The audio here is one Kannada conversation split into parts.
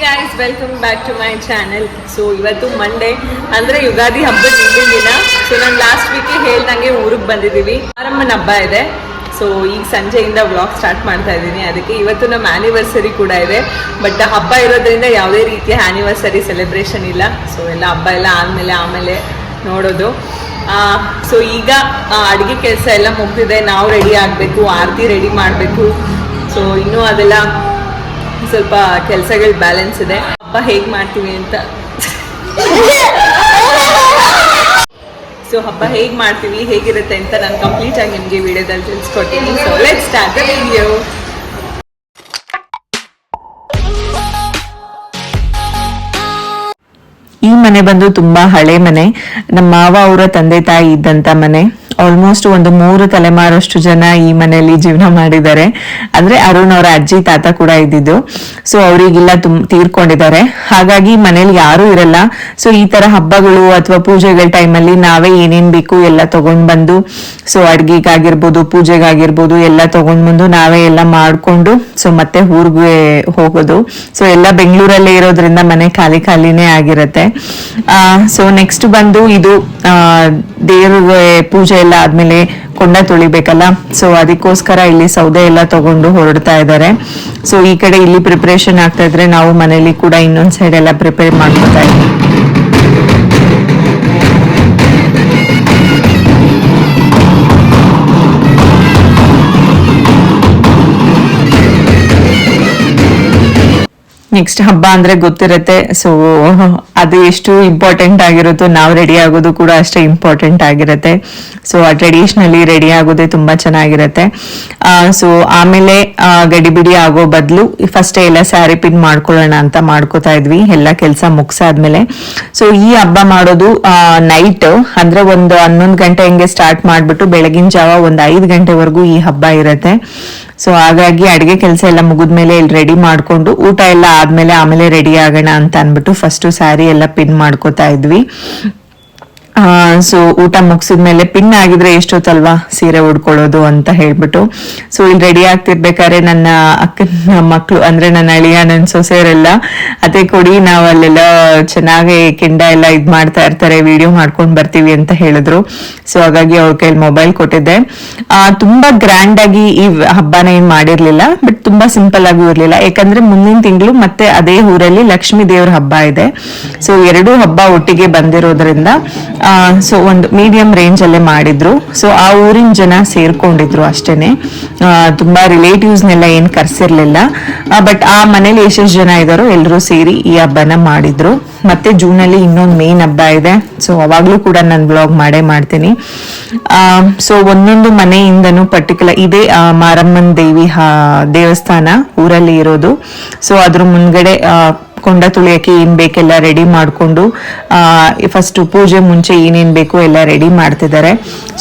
Guys welcome back to my channel. So ಇವತ್ತು ಮಂಡೇ ಅಂದರೆ ಯುಗಾದಿ ಹಬ್ಬದ ಹಿಂದಿನ ದಿನ. ಸೊ ನಾನು ಲಾಸ್ಟ್ ವೀಕೆ ಹೇಳ್ದಂಗೆ ಊರಿಗೆ ಬಂದಿದ್ದೀವಿ. ಆರಮ್ಮನ ಹಬ್ಬ ಇದೆ. ಸೊ ಈಗ ಸಂಜೆಯಿಂದ ವ್ಲಾಗ್ ಸ್ಟಾರ್ಟ್ ಮಾಡ್ತಾ ಇದ್ದೀನಿ. ಅದಕ್ಕೆ ಇವತ್ತು ನಮ್ಮ ಆ್ಯನಿವರ್ಸರಿ ಕೂಡ ಇದೆ. ಬಟ್ ಹಬ್ಬ ಇರೋದ್ರಿಂದ ಯಾವುದೇ ರೀತಿಯ ಆ್ಯನಿವರ್ಸರಿ ಸೆಲೆಬ್ರೇಷನ್ ಇಲ್ಲ. ಸೊ ಎಲ್ಲ ಹಬ್ಬ ಎಲ್ಲ ಆಮೇಲೆ ನೋಡೋದು. ಸೊ ಈಗ ಅಡುಗೆ ಕೆಲಸ ಎಲ್ಲ ಮುಗ್ದಿದೆ. ನಾವು ರೆಡಿ ಆಗಬೇಕು, ಆರತಿ ರೆಡಿ ಮಾಡಬೇಕು. ಸೊ ಇನ್ನೂ ಅದೆಲ್ಲ ಸ್ವಲ್ಪ ಕೆಲಸಗಳು ಬ್ಯಾಲೆನ್ಸ್ ಇದೆ. ಹಬ್ಬ ಹೇಗೆ ಮಾಡ್ತೀವಿ ಅಂತ ಸೊ ಹಬ್ಬ ಹೇಗೆ ಮಾಡ್ತೀವಿ, ಹೇಗಿರುತ್ತೆ ಅಂತ ನಾನು ಕಂಪ್ಲೀಟ್ ಆಗಿ ನಿಮಗೆ ವಿಡಿಯೋದಲ್ಲಿ ತಿಳಿಸ್ಕೊಡ್ತೀನಿ. So let's start the video. ಈ ಮನೆ ಬಂದು ತುಂಬಾ ಹಳೆ ಮನೆ. ನಮ್ಮ ಮಾವ ಅವರ ತಂದೆ ತಾಯಿ ಇದ್ದಂತ ಮನೆ. ಆಲ್ಮೋಸ್ಟ್ ಒಂದು 3 ತಲೆಮಾರಷ್ಟು ಜನ ಈ ಮನೆಯಲ್ಲಿ ಜೀವನ ಮಾಡಿದ್ದಾರೆ. ಅಂದ್ರೆ ಅರುಣ್ ಅವರ ಅಜ್ಜಿ ತಾತ ಕೂಡ ಇದ್ದಿದ್ದು. ಸೊ ಅವರಿಗೆಲ್ಲ ತೀರ್ಕೊಂಡಿದ್ದಾರೆ. ಹಾಗಾಗಿ ಮನೇಲಿ ಯಾರು ಇರಲ್ಲ. ಸೊ ಈ ತರ ಹಬ್ಬಗಳು ಅಥವಾ ಪೂಜೆಗಳ ಟೈಮಲ್ಲಿ ನಾವೇ ಏನೇನ್ ಬೇಕು ಎಲ್ಲ ತಗೊಂಡ್ ಬಂದು, ಸೊ ಅಡ್ಗೆಗಾಗಿರ್ಬೋದು, ಪೂಜೆಗಾಗಿರ್ಬೋದು ಎಲ್ಲ ತಗೊಂಡ್ ಬಂದು ನಾವೇ ಎಲ್ಲ ಮಾಡ್ಕೊಂಡು ಸೊ ಮತ್ತೆ ಊರ್ಗೆ ಹೋಗೋದು. ಸೊ ಎಲ್ಲ ಬೆಂಗಳೂರಲ್ಲೇ ಇರೋದ್ರಿಂದ ಮನೆ ಖಾಲಿನೇ ಆಗಿರುತ್ತೆ. ಸೊ ನೆಕ್ಸ್ಟ್ ಬಂದು ಇದು ದೇವ್ರಿಗೆ ಪೂಜೆ ಎಲ್ಲ ಆದ್ಮೇಲೆ ಕೊಂಡ ತೊಳಿಬೇಕಲ್ಲ. ಸೊ ಅದಕ್ಕೋಸ್ಕರ ಇಲ್ಲಿ ಸೌದೆ ಎಲ್ಲ ತಗೊಂಡು ಹೊರಡ್ತಾ ಇದ್ದಾರೆ. ಸೊ ಈ ಕಡೆ ಇಲ್ಲಿ ಪ್ರಿಪರೇಷನ್ ಆಗ್ತಾ ಇದ್ರೆ ನಾವು ಮನೇಲಿ ಕೂಡ ಇನ್ನೊಂದ್ ಸೈಡ್ ಎಲ್ಲ ಪ್ರಿಪೇರ್ ಮಾಡ್ಕೊತಾ ಇದ್ದೀವಿ. ನೆಕ್ಸ್ಟ್ ಹಬ್ಬ ಅಂದ್ರೆ ಗೊತ್ತಿರುತ್ತೆ. ಸೊ ಅದು ಎಷ್ಟು ಇಂಪಾರ್ಟೆಂಟ್ ಆಗಿರುತ್ತೋ ನಾವು ರೆಡಿ ಆಗೋದು ಕೂಡ ಅಷ್ಟೇ ಇಂಪಾರ್ಟೆಂಟ್ ಆಗಿರುತ್ತೆ. ಸೊ ಆ ಟ್ರೆಡಿಷನಲಿ ರೆಡಿ ಆಗೋದೇ ತುಂಬಾ ಚೆನ್ನಾಗಿರುತ್ತೆ. ಸೊ ಆಮೇಲೆ ಗಡಿಬಿಡಿ ಆಗೋ ಬದಲು ಫಸ್ಟ್ ಎಲ್ಲ ಸ್ಯಾರಿ ಪಿನ್ ಮಾಡ್ಕೊಳ್ಳೋಣ ಅಂತ ಮಾಡ್ಕೋತಾ ಇದ್ವಿ ಎಲ್ಲ ಕೆಲಸ ಮುಗಿಸಾದ್ಮೇಲೆ. ಸೊ ಈ ಹಬ್ಬ ಮಾಡೋದು ನೈಟ್ ಅಂದ್ರೆ ಒಂದು 11 ಗಂಟೆ ಹಿಂಗೆ ಸ್ಟಾರ್ಟ್ ಮಾಡ್ಬಿಟ್ಟು ಬೆಳಗಿನ ಜಾವ ಒಂದು 5 ಗಂಟೆವರೆಗೂ ಈ ಹಬ್ಬ ಇರುತ್ತೆ. ಸೊ ಹಾಗಾಗಿ ಅಡಿಗೆ ಕೆಲಸ ಎಲ್ಲ ಮುಗಿದ್ಮೇಲೆ ಇಲ್ಲಿ ರೆಡಿ ಮಾಡ್ಕೊಂಡು ಊಟ ಎಲ್ಲ ಆಮೇಲೆ ರೆಡಿ ಆಗೋಣ ಅಂತ ಅನ್ಬಿಟ್ಟು ಫಸ್ಟ್ ಸ್ಯಾರಿ ಎಲ್ಲ ಪಿನ್ ಮಾಡ್ಕೋತಾ ಇದ್ವಿ. ಸೊ ಊಟ ಮುಗಿಸಿದ್ಮೇಲೆ ಪಿನ್ ಆಗಿದ್ರೆ ಎಷ್ಟೊತ್ತಲ್ವಾ ಸೀರೆ ಉಡ್ಕೊಳ್ಳೋದು ಅಂತ ಹೇಳ್ಬಿಟ್ಟು ಸೊ ಇಲ್ಲಿ ರೆಡಿ ಆಗ್ತಿರ್ಬೇಕಾದ್ರೆ ನನ್ನ ಅಕ್ಕನ ಮಕ್ಳು ಅಂದ್ರೆ ನನ್ನ ಅಳಿಯ ನನ್ನ ಸೊಸೆಯರೆಲ್ಲ ಅದೇ ಕೊಡಿ, ನಾವು ಅಲ್ಲೆಲ್ಲ ಚೆನ್ನಾಗಿ ಕೆಂಡ ಎಲ್ಲ ಇದ್ ಮಾಡ್ತಾ ಇರ್ತಾರೆ, ವಿಡಿಯೋ ಮಾಡ್ಕೊಂಡ್ ಬರ್ತೀವಿ ಅಂತ ಹೇಳಿದ್ರು. ಸೊ ಹಾಗಾಗಿ ಅವ್ರ ಕೈಲಿ ಮೊಬೈಲ್ ಕೊಟ್ಟಿದ್ದೆ. ತುಂಬಾ ಗ್ರ್ಯಾಂಡ್ ಆಗಿ ಈ ಹಬ್ಬನ ಏನ್ ಮಾಡಿರ್ಲಿಲ್ಲ, ಬಟ್ ತುಂಬಾ ಸಿಂಪಲ್ ಆಗೂ ಇರ್ಲಿಲ್ಲ. ಯಾಕಂದ್ರೆ ಮುಂದಿನ ತಿಂಗಳು ಮತ್ತೆ ಅದೇ ಊರಲ್ಲಿ ಲಕ್ಷ್ಮೀ ದೇವ್ರ ಹಬ್ಬ ಇದೆ. ಸೊ 2 ಹಬ್ಬ ಒಟ್ಟಿಗೆ ಬಂದಿರೋದ್ರಿಂದ ಸೊ ಒಂದು ಮೀಡಿಯಂ ರೇಂಜ್ ಅಲ್ಲೇ ಮಾಡಿದ್ರು. ಸೊ ಆ ಊರಿನ ಜನ ಸೇರ್ಕೊಂಡಿದ್ರು ಅಷ್ಟೇನೆ. ತುಂಬಾ ರಿಲೇಟಿವ್ಸ್ನೆಲ್ಲ ಏನ್ ಕರ್ಸಿರ್ಲಿಲ್ಲ. ಬಟ್ ಆ ಮನೇಲಿ ಎಷ್ಟೆಷ್ಟು ಜನ ಇದಾರೋ ಎಲ್ಲರೂ ಸೇರಿ ಈ ಹಬ್ಬನ ಮಾಡಿದ್ರು. ಮತ್ತೆ ಜೂನ್ ಅಲ್ಲಿ ಇನ್ನೊಂದು ಮೇನ್ ಹಬ್ಬ ಇದೆ. ಸೊ ಅವಾಗ್ಲೂ ಕೂಡ ನಾನು ಬ್ಲಾಗ್ ಮಾಡ್ತೀನಿ. ಸೊ ಒಂದೊಂದು ಮನೆಯಿಂದನೂ ಪರ್ಟಿಕ್ಯುಲರ್ ಇದೇ ಮಾರಮ್ಮನ್ ದೇವಿ ದೇವಸ್ಥಾನ ಊರಲ್ಲಿ ಇರೋದು. ಸೊ ಅದ್ರ ಮುಂದ್ಗಡೆ ಕೊಂಡ ತುಳಿಯಕ್ಕೆ ಏನ್ ಬೇಕೆಲ್ಲ ರೆಡಿ ಮಾಡ್ಕೊಂಡು ಫಸ್ಟ್ ಪೂಜೆ ಮುಂಚೆ ಏನೇನ್ ಬೇಕು ಎಲ್ಲ ರೆಡಿ ಮಾಡ್ತಿದ್ದಾರೆ.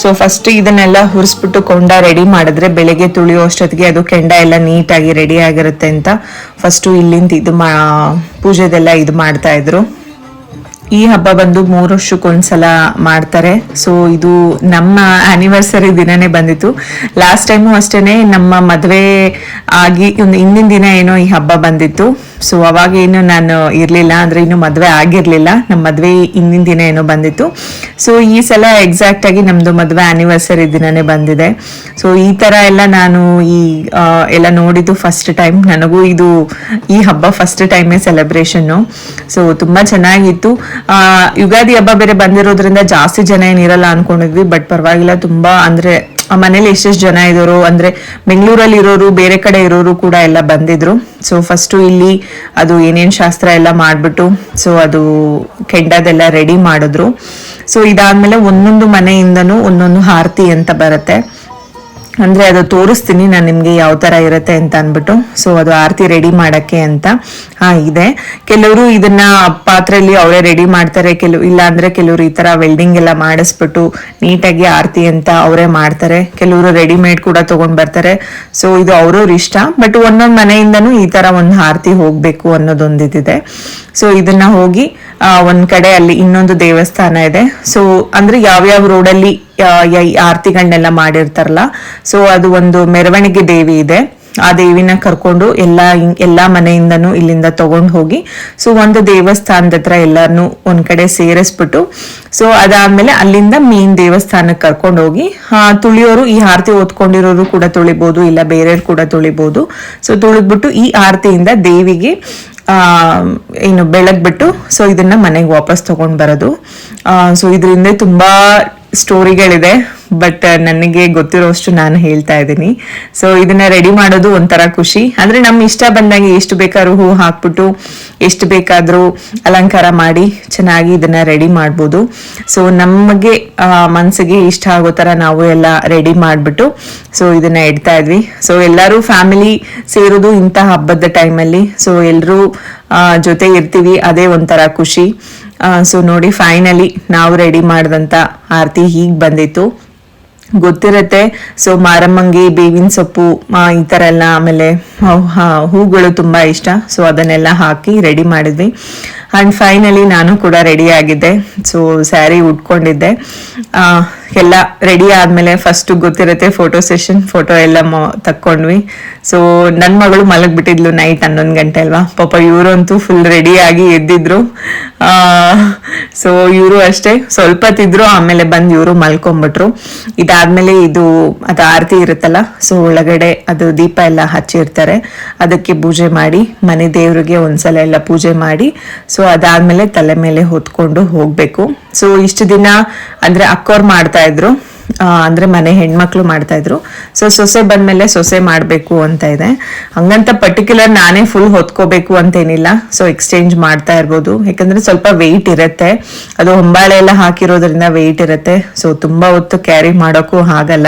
ಸೊ ಫಸ್ಟ್ ಇದನ್ನೆಲ್ಲ ಹುರಿಸ್ಬಿಟ್ಟು ಕೊಂಡ ರೆಡಿ ಮಾಡಿದ್ರೆ ಬೆಳಗ್ಗೆ ತುಳಿಯೋ ಅಷ್ಟೊತ್ತಿಗೆ ಅದು ಕೆಂಡ ಎಲ್ಲ ನೀಟಾಗಿ ರೆಡಿ ಆಗಿರುತ್ತೆ ಅಂತ ಫಸ್ಟ್ ಇಲ್ಲಿಂದ ಇದು ಪೂಜೆದೆಲ್ಲ ಇದು ಮಾಡ್ತಾ ಇದ್ರು. ಈ ಹಬ್ಬ ಬಂದು 3 ವರ್ಷಕ್ಕೊಂದ್ಸಲ ಮಾಡ್ತಾರೆ. ಸೊ ಇದು ನಮ್ಮ ಆನಿವರ್ಸರಿ ದಿನನೇ ಬಂದಿತ್ತು. ಲಾಸ್ಟ್ ಟೈಮು ಅಷ್ಟೇನೆ ನಮ್ಮ ಮದ್ವೆ ಆಗಿ ಒಂದು ಹಿಂದಿನ ದಿನ ಏನೋ ಈ ಹಬ್ಬ ಬಂದಿತ್ತು. ಸೊ ಅವಾಗ ಏನು ನಾನು ಇರ್ಲಿಲ್ಲ, ಅಂದ್ರೆ ಇನ್ನು ಮದ್ವೆ ಆಗಿರ್ಲಿಲ್ಲ. ನಮ್ಮ ಮದ್ವೆ ಹಿಂದಿನ ದಿನ ಏನೋ ಬಂದಿತ್ತು. ಸೊ ಈ ಸಲ ಎಕ್ಸಾಕ್ಟ್ ಆಗಿ ನಮ್ದು ಮದ್ವೆ ಆನಿವರ್ಸರಿ ದಿನನೇ ಬಂದಿದೆ. ಸೊ ಈ ತರ ಎಲ್ಲ ನಾನು ಈ ಎಲ್ಲ ನೋಡಿದ್ದು ಫಸ್ಟ್ ಟೈಮ್. ನನಗೂ ಇದು ಈ ಹಬ್ಬ ಫಸ್ಟ್ ಟೈಮೇ ಸೆಲೆಬ್ರೇಷನ್. ಸೊ ತುಂಬಾ ಚೆನ್ನಾಗಿತ್ತು. ಯುಗಾದಿ ಹಬ್ಬ ಬೇರೆ ಬಂದಿರೋದ್ರಿಂದ ಜಾಸ್ತಿ ಜನ ಏನಿರಲ್ಲ ಅನ್ಕೊಂಡಿದ್ವಿ. ಬಟ್ ಪರವಾಗಿಲ್ಲ, ತುಂಬಾ ಅಂದ್ರೆ ಮನೇಲಿ ಎಷ್ಟೆಷ್ಟು ಜನ ಇರೋರು ಅಂದ್ರೆ ಬೆಂಗಳೂರಲ್ಲಿ ಇರೋರು, ಬೇರೆ ಕಡೆ ಇರೋರು ಕೂಡ ಎಲ್ಲ ಬಂದಿದ್ರು. ಸೊ ಫಸ್ಟ್ ಇಲ್ಲಿ ಅದು ಏನೇನ್ ಶಾಸ್ತ್ರ ಎಲ್ಲ ಮಾಡ್ಬಿಟ್ಟು ಸೊ ಅದು ಕೆಂಡದೆಲ್ಲ ರೆಡಿ ಮಾಡಿದ್ರು. ಸೊ ಇದಾದ್ಮೇಲೆ ಒಂದೊಂದು ಮನೆಯಿಂದನೂ ಒಂದೊಂದು ಆರತಿ ಅಂತ ಬರುತ್ತೆ. ಅಂದ್ರೆ ಅದು ತೋರಿಸ್ತೀನಿ ನಾನು ನಿಮ್ಗೆ ಯಾವ ತರ ಇರುತ್ತೆ ಅಂತ ಅನ್ಬಿಟ್ಟು. ಸೊ ಅದು ಆರತಿ ರೆಡಿ ಮಾಡಕ್ಕೆ ಅಂತ ಇದೆ. ಕೆಲವರು ಇದನ್ನ ಪಾತ್ರೆಯಲ್ಲಿ ಅವರೇ ರೆಡಿ ಮಾಡ್ತಾರೆ, ಇಲ್ಲ ಅಂದ್ರೆ ಕೆಲವರು ಈ ತರ ವೆಲ್ಡಿಂಗ್ ಎಲ್ಲ ಮಾಡಿಸ್ಬಿಟ್ಟು ನೀಟಾಗಿ ಆರತಿ ಅಂತ ಅವರೇ ಮಾಡ್ತಾರೆ. ಕೆಲವರು ರೆಡಿಮೇಡ್ ಕೂಡ ತಗೊಂಡ್ ಬರ್ತಾರೆ. ಸೊ ಇದು ಅವ್ರವ್ರ ಇಷ್ಟ. ಬಟ್ ಒಂದೊಂದು ಮನೆಯಿಂದನೂ ಈ ತರ ಒಂದು ಆರತಿ ಹೋಗ್ಬೇಕು ಅನ್ನೋದೊಂದಿದೆ. ಸೊ ಇದನ್ನ ಹೋಗಿ ಒಂದ್ ಕಡೆ ಅಲ್ಲಿ ಇನ್ನೊಂದು ದೇವಸ್ಥಾನ ಇದೆ. ಸೊ ಅಂದ್ರೆ ಯಾವ್ಯಾವ ರೋಡಲ್ಲಿ ಆರತಿಗಳನ್ನೆಲ್ಲ ಮಾಡಿರ್ತಾರಲ್ಲ, ಸೊ ಅದು ಒಂದು ಮೆರವಣಿಗೆ ದೇವಿ ಇದೆ. ಆ ದೇವಿನ ಕರ್ಕೊಂಡು ಎಲ್ಲಾ ಮನೆಯಿಂದನೂ ಇಲ್ಲಿಂದ ತಗೊಂಡು ಹೋಗಿ ಸೊ ಒಂದು ದೇವಸ್ಥಾನದ ಹತ್ರ ಎಲ್ಲಾರನು ಒಂದ್ ಕಡೆ ಸೇರಿಸ್ಬಿಟ್ಟು ಸೊ ಅದಾದ್ಮೇಲೆ ಅಲ್ಲಿಂದ ಮೇನ್ ದೇವಸ್ಥಾನಕ್ಕೆ ಕರ್ಕೊಂಡು ಹೋಗಿ ತುಳಿಯೋರು ಈ ಆರತಿ ಓದ್ಕೊಂಡಿರೋರು ಕೂಡ ತುಳಿಬಹುದು, ಇಲ್ಲ ಬೇರೆಯವ್ರು ಕೂಡ ತುಳಿಬಹುದು. ಸೊ ತುಳಿದ್ಬಿಟ್ಟು ಈ ಆರತಿಯಿಂದ ದೇವಿಗೆ ಏನು ಬೆಳಗ್ಬಿಟ್ಟು ಸೊ ಇದನ್ನ ಮನೆಗೆ ವಾಪಸ್ ತಗೊಂಡ್ ಬರೋದು. ಸೊ ಇದರಿಂದ ತುಂಬಾ ಸ್ಟೋರಿಗಳಿದೆ, ಬಟ್ ನನಗೆ ಗೊತ್ತಿರೋಷ್ಟು ನಾನು ಹೇಳ್ತಾ ಇದ್ದೀನಿ. ಸೊ ಇದನ್ನ ರೆಡಿ ಮಾಡೋದು ಒಂಥರ ಖುಷಿ. ಅಂದ್ರೆ ನಮ್ಮ ಇಷ್ಟ ಬಂದಂಗೆ ಎಷ್ಟು ಬೇಕಾದ್ರೂ ಹೂ ಹಾಕ್ಬಿಟ್ಟು ಎಷ್ಟು ಬೇಕಾದ್ರೂ ಅಲಂಕಾರ ಮಾಡಿ ಚೆನ್ನಾಗಿ ಇದನ್ನ ರೆಡಿ ಮಾಡ್ಬೋದು. ಸೊ ನಮಗೆ ಮನ್ಸಿಗೆ ಇಷ್ಟ ಆಗೋ ತರ ನಾವು ಎಲ್ಲ ರೆಡಿ ಮಾಡ್ಬಿಟ್ಟು ಸೊ ಇದನ್ನ ಇಡ್ತಾ ಇದ್ವಿ. ಸೊ ಎಲ್ಲರೂ ಫ್ಯಾಮಿಲಿ ಸೇರೋದು ಇಂಥ ಹಬ್ಬದ ಟೈಮಲ್ಲಿ. ಸೊ ಎಲ್ರೂ ಜೊತೆ ಇರ್ತೀವಿ, ಅದೇ ಒಂಥರ ಖುಷಿ. ಸೊ ನೋಡಿ ಫೈನಲಿ ನಾವು ರೆಡಿ ಮಾಡಿದಂತ ಆರತಿ ಹೀಗ್ ಬಂದಿತ್ತು. ಗೊತ್ತಿರತ್ತೆ ಸೊ ಮಾರಮ್ಮಂಗೆ ಬೇವಿನ ಸೊಪ್ಪು ಈ ತರ ಎಲ್ಲ, ಆಮೇಲೆ ಹೂಗಳು ತುಂಬಾ ಇಷ್ಟ. ಸೊ ಅದನ್ನೆಲ್ಲ ಹಾಕಿ ರೆಡಿ ಮಾಡಿದ್ವಿ. ಅಂಡ್ ಫೈನಲಿ ನಾನು ಕೂಡ ರೆಡಿ ಆಗಿದ್ದೆ. ಸೊ ಸ್ಯಾರಿ ಉಟ್ಕೊಂಡಿದ್ದೆ. ಎಲ್ಲ ರೆಡಿ ಆದ್ಮೇಲೆ ಫಸ್ಟ್ ಗೊತ್ತಿರತ್ತೆ ಫೋಟೋ ಸೆಷನ್, ಫೋಟೋ ಎಲ್ಲ ತಕ್ಕೊಂಡ್ವಿ. ಸೊ ನನ್ ಮಗಳು ಮಲಗ್ಬಿಟ್ಟಿದ್ಲು ನೈಟ್ 11 ಗಂಟೆ ಅಲ್ವಾ. ಪಾಪ ಇವ್ರಂತೂ ಫುಲ್ ರೆಡಿ ಆಗಿ ಎದ್ದಿದ್ರು. ಸೊ ಇವರು ಅಷ್ಟೇ ಸ್ವಲ್ಪ ತಿದ್ರು, ಆಮೇಲೆ ಬಂದು ಇವರು ಮಲ್ಕೊಂಡ್ಬಿಟ್ರು. ಇದಾದ್ಮೇಲೆ ಅದು ಆರತಿ ಇರುತ್ತಲ್ಲ, ಸೊ ಒಳಗಡೆ ಅದು ದೀಪ ಎಲ್ಲ ಹಚ್ಚಿರ್ತಾರೆ, ಅದಕ್ಕೆ ಪೂಜೆ ಮಾಡಿ ಮನೆ ದೇವ್ರಿಗೆ ಒಂದ್ಸಲ ಎಲ್ಲ ಪೂಜೆ ಮಾಡಿ ಸೊ ಅದಾದ್ಮೇಲೆ ತಲೆ ಮೇಲೆ ಹೊತ್ಕೊಂಡು ಹೋಗ್ಬೇಕು. ಸೊ ಇಷ್ಟು ದಿನ ಅಂದ್ರೆ ಅಕ್ಕೋರ್ ಮಾಡ್ತಾ ಇದ್ರು, ಅಂದ್ರೆ ಮನೆ ಹೆಣ್ಮಕ್ಳು ಮಾಡ್ತಾ ಇದ್ರು. ಸೊ ಸೊಸೆ ಬಂದ್ಮೇಲೆ ಸೊಸೆ ಮಾಡ್ಬೇಕು ಅಂತ ಇದೆ. ಹಂಗಂತ ಪರ್ಟಿಕ್ಯುಲರ್ ನಾನೇ ಫುಲ್ ಹೊತ್ಕೋಬೇಕು ಅಂತೇನಿಲ್ಲ. ಸೊ ಎಕ್ಸ್ಚೇಂಜ್ ಮಾಡ್ತಾ ಇರ್ಬೋದು, ಯಾಕಂದ್ರೆ ಸ್ವಲ್ಪ ವೆಯ್ಟ್ ಇರುತ್ತೆ, ಅದು ಹೊಂಬಾಳೆ ಎಲ್ಲ ಹಾಕಿರೋದ್ರಿಂದ ವೆಯ್ಟ್ ಇರುತ್ತೆ. ಸೊ ತುಂಬಾ ಹೊತ್ತು ಕ್ಯಾರಿ ಮಾಡೋಕ್ಕೂ ಆಗಲ್ಲ.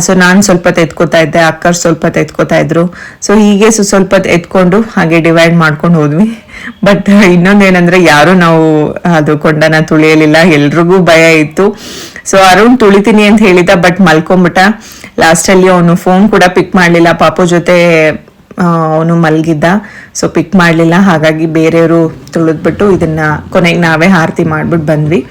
ಸೊ ನಾನ್ ಸ್ವಲ್ಪ ಎತ್ಕೋತಾ ಇದ್ದೆ, ಅಕ್ಕರ್ ಸ್ವಲ್ಪ ಎತ್ಕೋತಾ ಇದ್ರು. ಸೊ ಹೀಗೆ ಸ್ವಲ್ಪ ಎತ್ಕೊಂಡು ಹಾಗೆ ಡಿವೈಡ್ ಮಾಡ್ಕೊಂಡು ಹೋದ್ವಿ. ಬಟ್ ಇನ್ನೊಂದೇನಂದ್ರೆ ಯಾರು ನಾವು ಅದು ಕೊಂಡನ ತುಳಿಯಲಿಲ್ಲ, ಎಲ್ರಿಗೂ ಭಯ ಇತ್ತು. ಸೊ ಅರುಣ್ ತುಳಿತೀನಿ ಅಂತ ಹೇಳಿದ, ಬಟ್ ಮಲ್ಕೊಂಡ್ಬಿಟ್ಟ. ಲಾಸ್ಟ್ ಅಲ್ಲಿ ಅವನು ಫೋನ್ ಕೂಡ ಪಿಕ್ ಮಾಡ್ಲಿಲ್ಲ, ಪಾಪು ಜೊತೆ ಅವನು ಮಲ್ಗಿದ್ದ. ಸೊ ಪಿಕ್ ಮಾಡ್ಲಿಲ್ಲ, ಹಾಗಾಗಿ ಬೇರೆಯವರು ತುಳಿದ್ಬಿಟ್ಟು ಇದನ್ನ ಕೊನೆಗೆ ನಾವೇ ಆರತಿ ಮಾಡ್ಬಿಟ್ಟು ಬಂದ್ವಿ.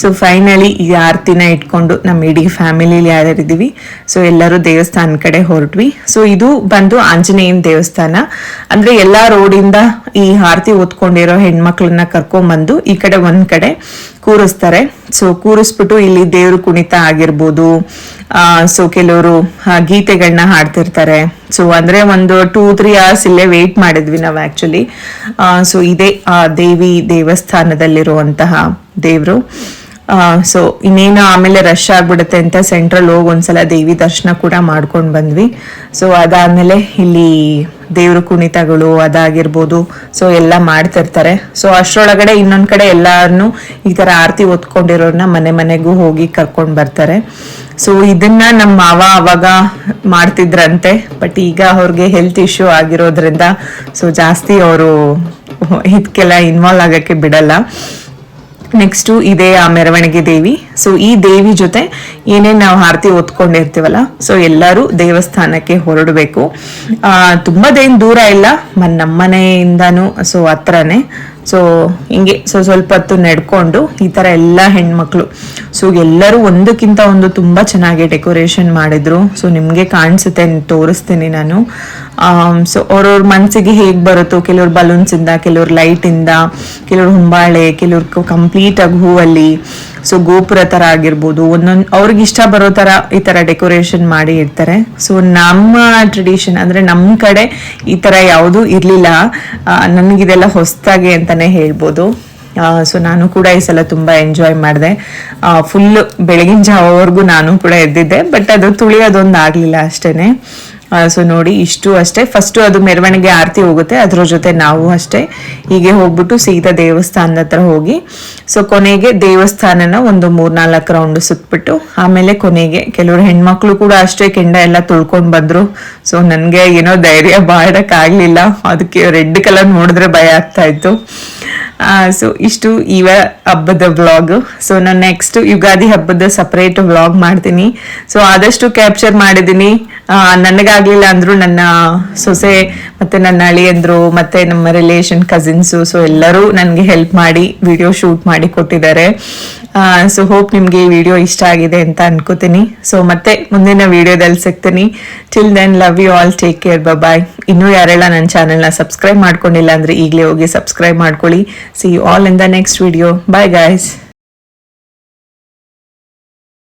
ಸೊ ಫೈನಲಿ ಈ ಆರತಿನ ಇಟ್ಕೊಂಡು ನಮ್ಮ ಇಡೀ ಫ್ಯಾಮಿಲಿಲಿ ಯಾರ್ಯಾರಿದ್ದೀವಿ ಸೊ ಎಲ್ಲರೂ ದೇವಸ್ಥಾನ ಕಡೆ ಹೊರಟ್ವಿ. ಸೊ ಇದು ಬಂದು ಆಂಜನೇಯನ ದೇವಸ್ಥಾನ. ಅಂದ್ರೆ ಎಲ್ಲಾ ರೋಡಿಂದ ಈ ಆರತಿ ಓದ್ಕೊಂಡಿರೋ ಹೆಣ್ಮಕ್ಳನ್ನ ಕರ್ಕೊಂಡ್ಬಂದು ಈ ಕಡೆ ಒಂದ್ ಕಡೆ ಕೂರಿಸ್ತಾರೆ. ಸೊ ಕೂರಿಸ್ಬಿಟ್ಟು ಇಲ್ಲಿ ದೇವ್ರು ಕುಣಿತ ಆಗಿರ್ಬೋದು, ಸೊ ಕೆಲವರು ಗೀತೆಗಳನ್ನ ಹಾಡ್ತಿರ್ತಾರೆ. ಸೊ ಅಂದ್ರೆ ಒಂದು 2-3 hours ಇಲ್ಲೇ ವೇಟ್ ಮಾಡಿದ್ವಿ ನಾವು ಆಕ್ಚುಲಿ. ಸೊ ಇದೇ ಆ ದೇವಿ ದೇವಸ್ಥಾನದಲ್ಲಿರುವಂತಹ ದೇವ್ರು. ಸೊ ಇನ್ನೇನು ಆಮೇಲೆ ರಶ್ ಆಗ್ಬಿಡುತ್ತೆ ಅಂತ ಸೆಂಟ್ರಲ್ ಹೋಗಿ ಒಂದ್ಸಲ ದೇವಿ ದರ್ಶನ ಕೂಡ ಮಾಡ್ಕೊಂಡ್ ಬಂದ್ವಿ. ಸೊ ಅದಾದ್ಮೇಲೆ ಇಲ್ಲಿ ದೇವ್ರ ಕುಣಿತಗಳು ಅದಾಗಿರ್ಬೋದು ಸೊ ಎಲ್ಲ ಮಾಡ್ತಿರ್ತಾರೆ. ಸೊ ಅಷ್ಟರೊಳಗಡೆ ಇನ್ನೊಂದ್ ಕಡೆ ಎಲ್ಲಾರನ್ನು ಈ ತರ ಆರತಿ ಹೊತ್ಕೊಂಡಿರೋರ್ನ ಮನೆ ಮನೆಗೂ ಹೋಗಿ ಕರ್ಕೊಂಡ್ ಬರ್ತಾರೆ. ಸೊ ಇದನ್ನ ನಮ್ಮ ಮಾವ ಅವಾಗ ಮಾಡ್ತಿದ್ರಂತೆ, ಬಟ್ ಈಗ ಅವ್ರಿಗೆ ಹೆಲ್ತ್ ಇಶ್ಯೂ ಆಗಿರೋದ್ರಿಂದ ಸೊ ಜಾಸ್ತಿ ಅವರು ಇದಕ್ಕೆಲ್ಲ ಇನ್ವಾಲ್ವ್ ಆಗಕ್ಕೆ ಬಿಡಲ್ಲ. ನೆಕ್ಸ್ಟ್ ಇದೇ ಆ ಮೆರವಣಿಗೆ ದೇವಿ. ಸೊ ಈ ದೇವಿ ಜೊತೆ ಏನೇನ್ ನಾವು ಆರತಿ ಹೊತ್ಕೊಂಡಿರ್ತೀವಲ್ಲ ಸೊ ಎಲ್ಲರೂ ದೇವಸ್ಥಾನಕ್ಕೆ ಹೊರಡಬೇಕು. ತುಂಬಾದೇನ್ ದೂರ ಇಲ್ಲ, ನಮ್ಮನೆಯಿಂದಾನು ಸೊ ಹತ್ರನೇ. ಸೊ ಹಿಂಗೆ ಸ್ವಲ್ಪ ಹೊತ್ತು ನಡ್ಕೊಂಡು ಈ ತರ ಎಲ್ಲಾ ಹೆಣ್ಮಕ್ಳು ಸೊ ಎಲ್ಲರೂ ಒಂದಕ್ಕಿಂತ ಒಂದು ತುಂಬಾ ಚೆನ್ನಾಗಿ ಡೆಕೋರೇಷನ್ ಮಾಡಿದ್ರು. ಸೊ ನಿಮ್ಗೆ ಕಾಣಿಸುತ್ತೆ, ತೋರಿಸ್ತೀನಿ ನಾನು. ಸೊ ಅವ್ರವ್ರ ಮನ್ಸಿಗೆ ಹೇಗ್ ಬರುತ್ತೋ, ಕೆಲವ್ರು ಬಲೂನ್ಸ್ ಇಂದ, ಕೆಲವ್ರು ಲೈಟ್ ಇಂದ, ಕೆಲವ್ರು ಹೊಂಬಾಳೆ, ಕೆಲವ್ರು ಕಂಪ್ಲೀಟ್ ಆಗಿ ಹೂವಲ್ಲಿ, ಸೊ ಗೋಪುರ ತರ ಆಗಿರ್ಬೋದು, ಒಂದೊಂದು ಅವ್ರಿಗೆ ಇಷ್ಟ ಬರೋ ತರ ಈ ತರ ಡೆಕೋರೇಷನ್ ಮಾಡಿ ಇರ್ತಾರೆ. ಸೊ ನಮ್ಮ ಟ್ರೆಡಿಷನ್ ಅಂದ್ರೆ ನಮ್ ಕಡೆ ಈ ತರ ಯಾವುದು ಇರ್ಲಿಲ್ಲ. ನನಗಿದೆಲ್ಲ ಹೊಸದಾಗಿ ಅಂತಾನೆ ಹೇಳ್ಬೋದು. ಸೊ ನಾನು ಕೂಡ ಈ ಸಲ ತುಂಬಾ ಎಂಜಾಯ್ ಮಾಡಿದೆ. ಫುಲ್ ಬೆಳಗಿನ ಜಾವವರೆಗೂ ನಾನು ಕೂಡ ಎದ್ದಿದ್ದೆ, ಬಟ್ ಅದು ತುಳಿಯೋದೊಂದು ಆಗ್ಲಿಲ್ಲ ಅಷ್ಟೇನೆ. ಸೊ ನೋಡಿ ಇಷ್ಟು ಅಷ್ಟೇ. ಫಸ್ಟ್ ಅದು ಮೆರವಣಿಗೆ ಆರತಿ ಹೋಗುತ್ತೆ, ಅದ್ರ ಜೊತೆ ನಾವು ಅಷ್ಟೇ ಹೀಗೆ ಹೋಗ್ಬಿಟ್ಟು ಸೀದಾ ದೇವಸ್ಥಾನದ ಹತ್ರ ಹೋಗಿ ಸೊ ಕೊನೆಗೆ ದೇವಸ್ಥಾನನ ಒಂದು 3-4 ರೌಂಡ್ ಸುತ್ಬಿಟ್ಟು ಆಮೇಲೆ ಕೊನೆಗೆ ಕೆಲವರು ಹೆಣ್ಮಕ್ಳು ಕೂಡ ಅಷ್ಟೇ ಕೆಂಡ ಎಲ್ಲ ತುಳ್ಕೊಂಡ್ ಬಂದ್ರು. ಸೊ ನನ್ಗೆ ಏನೋ ಧೈರ್ಯ ಬಾಡಕ್ ಆಗ್ಲಿಲ್ಲ, ಅದಕ್ಕೆ ರೆಡ್ ಕಲರ್ ನೋಡಿದ್ರೆ ಭಯ ಆಗ್ತಾ ಇತ್ತು. ಸೊ ಇಷ್ಟು ಇವ ಹಬ್ಬದ ವ್ಲಾಗ್. ಸೊ ನಾನು ನೆಕ್ಸ್ಟ್ ಯುಗಾದಿ ಹಬ್ಬದ ಸಪರೇಟ್ ವ್ಲಾಗ್ ಮಾಡ್ತೀನಿ. ಸೊ ಆದಷ್ಟು ಕ್ಯಾಪ್ಚರ್ ಮಾಡಿದ್ದೀನಿ. ನನಗಾಗ್ಲಿಲ್ಲ ಅಂದ್ರು ನನ್ನ ಸೊಸೆ ಮತ್ತೆ ನನ್ನ ಅಳಿಯಂದ್ರು ಮತ್ತೆ ನಮ್ಮ ರಿಲೇಷನ್ ಕಸಿನ್ಸು ಸೊ ಎಲ್ಲರೂ ನನ್ಗೆ ಹೆಲ್ಪ್ ಮಾಡಿ ವಿಡಿಯೋ ಶೂಟ್ ಮಾಡಿ ಕೊಟ್ಟಿದ್ದಾರೆ. ಸೊ ಹೋಪ್ ನಿಮ್ಗೆ ಈ ವಿಡಿಯೋ ಇಷ್ಟ ಆಗಿದೆ ಅಂತ ಅನ್ಕೋತೀನಿ. ಸೊ ಮತ್ತೆ ಮುಂದಿನ ವಿಡಿಯೋದಲ್ಲಿ ಸಿಗ್ತೀನಿ. Till then love you all, take care, bye. ಇನ್ನೂ ಯಾರೆಲ್ಲ ನನ್ನ ಚಾನೆಲ್ನ ಸಬ್ಸ್ಕ್ರೈಬ್ ಮಾಡ್ಕೊಂಡಿಲ್ಲ ಅಂದರೆ ಈಗಲೇ ಹೋಗಿ ಸಬ್ಸ್ಕ್ರೈಬ್ ಮಾಡ್ಕೊಳ್ಳಿ. See you all in the next video. Bye guys.